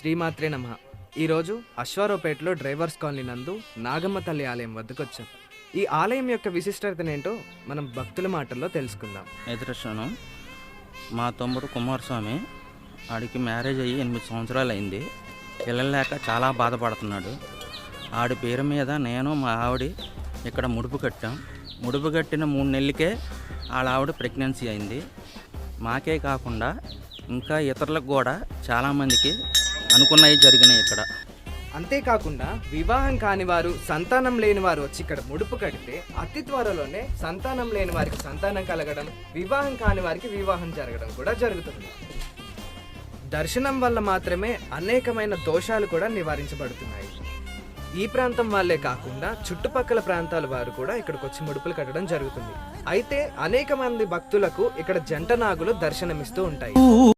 శ్రీమాత్రే నమః. ఈరోజు అశ్వారావుపేటలో డ్రైవర్స్ కాలనీ నందు నాగమ్మ తల్లి ఆలయం వద్దకు వచ్చాం. ఈ ఆలయం యొక్క విశిష్టతనేంటో మనం భక్తుల మాటల్లో తెలుసుకుందాం. ఎదురుస్తాను. మా తమ్ముడు కుమారస్వామి, ఆడికి మ్యారేజ్ అయ్యి 8 సంవత్సరాలు అయింది. పిల్లలు లేక చాలా బాధపడుతున్నాడు. ఆడి పేరు మీద నేను మా ఆవిడ ఇక్కడ ముడుపు కట్టాం. ముడుపు కట్టిన 3 నెలలకే వాళ్ళ ఆవిడ ప్రెగ్నెన్సీ అయింది. మాకే కాకుండా ఇంకా ఇతరులకు కూడా చాలామందికి అనుకున్నవి జరిగినాయి ఇక్కడ. అంతేకాకుండా వివాహం కాని వారు, సంతానం లేని వారు వచ్చి ఇక్కడ ముడుపు కడితే అతి త్వరలోనే సంతానం లేని వారికి సంతానం కలగడం, వివాహం కాని వారికి వివాహం జరగడం కూడా జరుగుతుంది. దర్శనం వల్ల మాత్రమే అనేకమైన దోషాలు కూడా నివారించబడుతున్నాయి. ఈ ప్రాంతం వాళ్ళే కాకుండా చుట్టుపక్కల ప్రాంతాల వారు కూడా ఇక్కడికి వచ్చి ముడుపులు కట్టడం జరుగుతుంది. అయితే అనేక మంది భక్తులకు ఇక్కడ జంట నాగులు దర్శనమిస్తూ ఉంటాయి.